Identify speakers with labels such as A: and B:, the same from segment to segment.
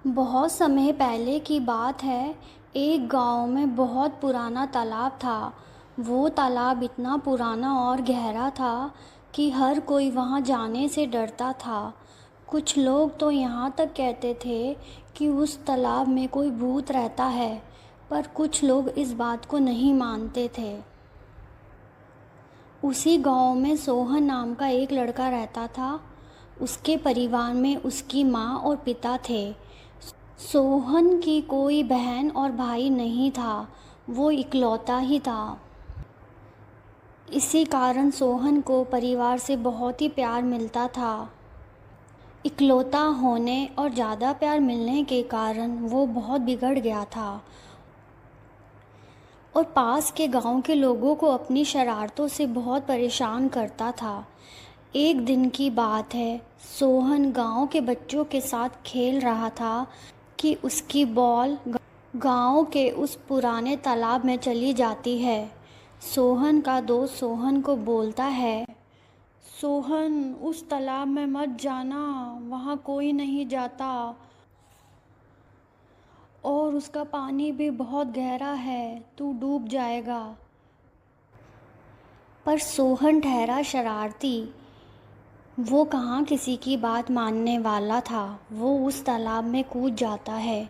A: बहुत समय पहले की बात है। एक गांव में बहुत पुराना तालाब था। वो तालाब इतना पुराना और गहरा था कि हर कोई वहां जाने से डरता था। कुछ लोग तो यहाँ तक कहते थे कि उस तालाब में कोई भूत रहता है, पर कुछ लोग इस बात को नहीं मानते थे। उसी गांव में सोहन नाम का एक लड़का रहता था। उसके परिवार में उसकी माँ और पिता थे। सोहन की कोई बहन और भाई नहीं था। वो इकलौता ही था। इसी कारण सोहन को परिवार से बहुत ही प्यार मिलता था। इकलौता होने और ज़्यादा प्यार मिलने के कारण वो बहुत बिगड़ गया था और पास के गांव के लोगों को अपनी शरारतों से बहुत परेशान करता था। एक दिन की बात है, सोहन गांव के बच्चों के साथ खेल रहा था कि उसकी बॉल गांव के उस पुराने तालाब में चली जाती है। सोहन का दोस्त सोहन को बोलता है, सोहन, उस तालाब में मत जाना, वहाँ कोई नहीं जाता और उसका पानी भी बहुत गहरा है, तू डूब जाएगा। पर सोहन ठहरा शरारती। वो कहाँ किसी की बात मानने वाला था। वो उस तालाब में कूद जाता है।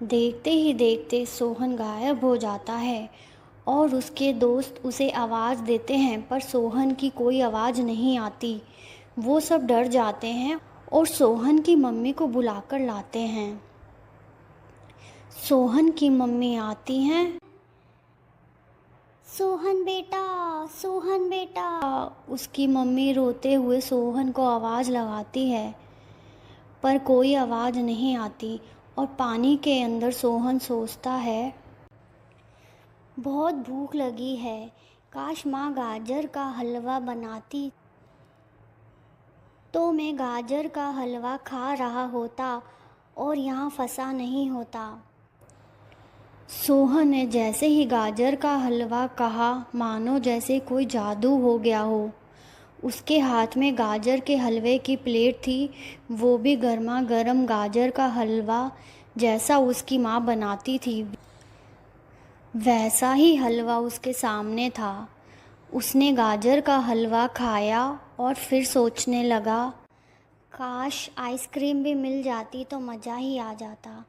A: देखते ही देखते सोहन गायब हो जाता है और उसके दोस्त उसे आवाज़ देते हैं, पर सोहन की कोई आवाज़ नहीं आती। वो सब डर जाते हैं और सोहन की मम्मी को बुलाकर लाते हैं। सोहन की मम्मी आती हैं। सोहन बेटा, सोहन बेटा। उसकी मम्मी रोते हुए सोहन को आवाज़ लगाती है, पर कोई आवाज़ नहीं आती और पानी के अंदर सोहन सोचता है, बहुत भूख लगी है, काश माँ गाजर का हलवा बनाती तो मैं गाजर का हलवा खा रहा होता और यहाँ फंसा नहीं होता। सोहन ने जैसे ही गाजर का हलवा कहा, मानो जैसे कोई जादू हो गया हो। उसके हाथ में गाजर के हलवे की प्लेट थी, वो भी गर्मा गर्म गाजर का हलवा जैसा उसकी माँ बनाती थी, वैसा ही हलवा उसके सामने था। उसने गाजर का हलवा खाया और फिर सोचने लगा, काश आइसक्रीम भी मिल जाती तो मज़ा ही आ जाता।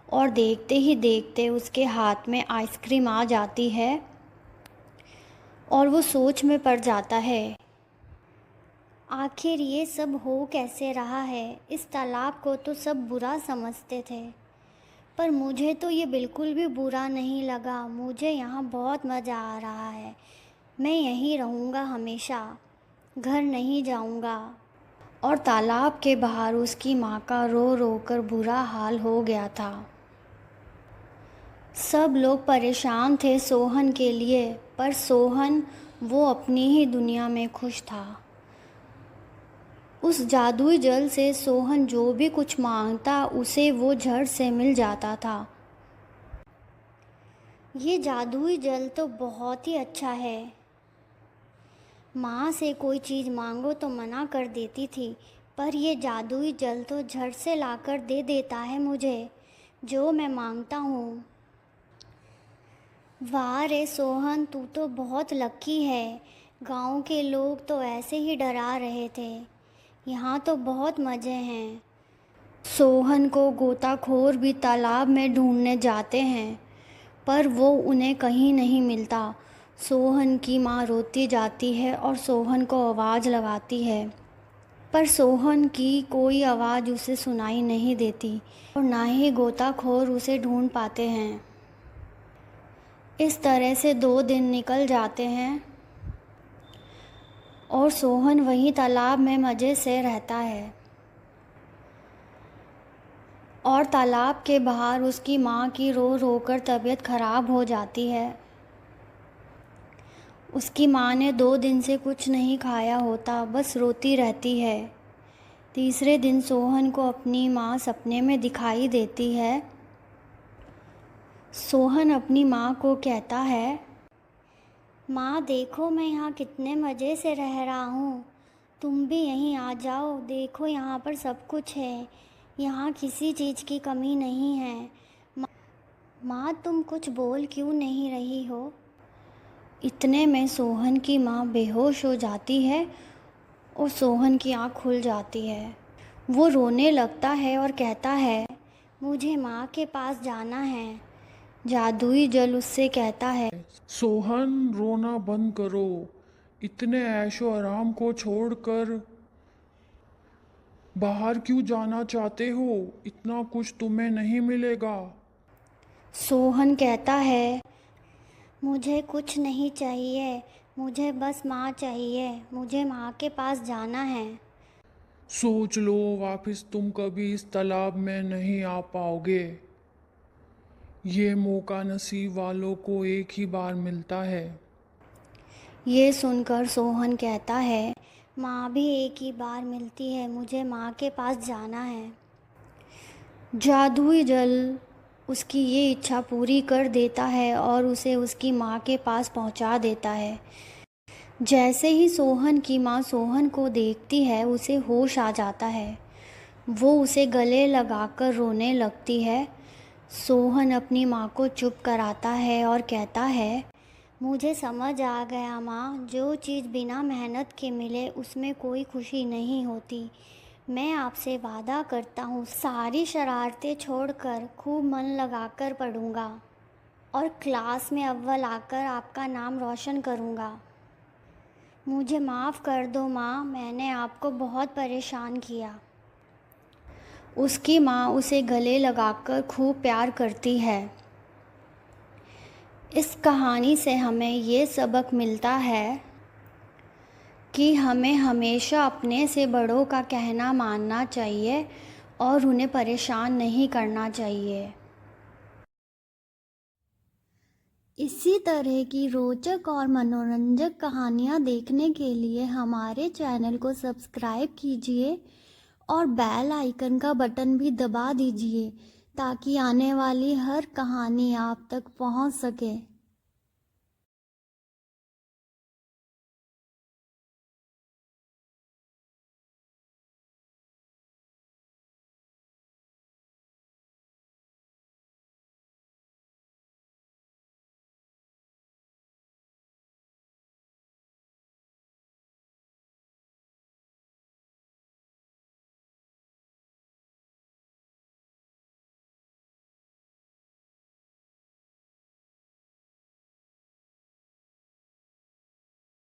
A: और देखते ही देखते उसके हाथ में आइसक्रीम आ जाती है और वो सोच में पड़ जाता है, आखिर ये सब हो कैसे रहा है। इस तालाब को तो सब बुरा समझते थे, पर मुझे तो ये बिल्कुल भी बुरा नहीं लगा। मुझे यहाँ बहुत मज़ा आ रहा है। मैं यहीं रहूँगा हमेशा, घर नहीं जाऊँगा। और तालाब के बाहर उसकी माँ का रो रो कर बुरा हाल हो गया था। सब लोग परेशान थे सोहन के लिए, पर सोहन वो अपनी ही दुनिया में खुश था। उस जादुई जल से सोहन जो भी कुछ मांगता उसे वो झट से मिल जाता था। ये जादुई जल तो बहुत ही अच्छा है। माँ से कोई चीज़ मांगो तो मना कर देती थी, पर ये जादुई जल तो झट से लाकर दे देता है मुझे जो मैं मांगता हूँ। वाह रे सोहन, तू तो बहुत लकी है। गांव के लोग तो ऐसे ही डरा रहे थे। यहाँ तो बहुत मज़े हैं। सोहन को गोताखोर भी तालाब में ढूंढने जाते हैं, पर वो उन्हें कहीं नहीं मिलता। सोहन की माँ रोती जाती है और सोहन को आवाज़ लगाती है, पर सोहन की कोई आवाज़ उसे सुनाई नहीं देती और ना ही गोताखोर उसे ढूंढ पाते हैं। इस तरह से 2 दिन निकल जाते हैं और सोहन वहीं तालाब में मज़े से रहता है। और तालाब के बाहर उसकी माँ की रो रो कर तबीयत खराब हो जाती है। उसकी माँ ने 2 दिन से कुछ नहीं खाया होता, बस रोती रहती है। तीसरे दिन सोहन को अपनी माँ सपने में दिखाई देती है। सोहन अपनी माँ को कहता है, माँ देखो, मैं यहाँ कितने मज़े से रह रहा हूँ, तुम भी यहीं आ जाओ, देखो यहाँ पर सब कुछ है, यहाँ किसी चीज़ की कमी नहीं है। माँ तुम कुछ बोल क्यों नहीं रही हो? इतने में सोहन की माँ बेहोश हो जाती है और सोहन की आँख खुल जाती है। वो रोने लगता है और कहता है, मुझे माँ के पास जाना है। जादुई जल उससे कहता है,
B: सोहन रोना बंद करो। इतने ऐशो आराम को छोड़कर बाहर क्यों जाना चाहते हो? इतना कुछ तुम्हें नहीं मिलेगा।
A: सोहन कहता है, मुझे कुछ नहीं चाहिए, मुझे बस माँ चाहिए, मुझे माँ के पास जाना है।
B: सोच लो, वापस तुम कभी इस तालाब में नहीं आ पाओगे। ये मौका नसीब वालों को एक ही बार मिलता है।
A: ये सुनकर सोहन कहता है, माँ भी एक ही बार मिलती है, मुझे माँ के पास जाना है। जादुई जल उसकी ये इच्छा पूरी कर देता है और उसे उसकी माँ के पास पहुँचा देता है। जैसे ही सोहन की माँ सोहन को देखती है, उसे होश आ जाता है। वो उसे गले लगाकर रोने लगती है। सोहन अपनी माँ को चुप कराता है और कहता है, मुझे समझ आ गया माँ, जो चीज़ बिना मेहनत के मिले उसमें कोई खुशी नहीं होती। मैं आपसे वादा करता हूँ, सारी शरारतें छोड़कर खूब मन लगाकर पढ़ूँगा और क्लास में अव्वल आकर आपका नाम रोशन करूँगा। मुझे माफ़ कर दो माँ, मैंने आपको बहुत परेशान किया। उसकी माँ उसे गले लगाकर खूब प्यार करती है। इस कहानी से हमें ये सबक मिलता है कि हमें हमेशा अपने से बड़ों का कहना मानना चाहिए और उन्हें परेशान नहीं करना चाहिए। इसी तरह की रोचक और मनोरंजक कहानियाँ देखने के लिए हमारे चैनल को सब्सक्राइब कीजिए और बेल आइकन का बटन भी दबा दीजिए ताकि आने वाली हर कहानी आप तक पहुंच सके।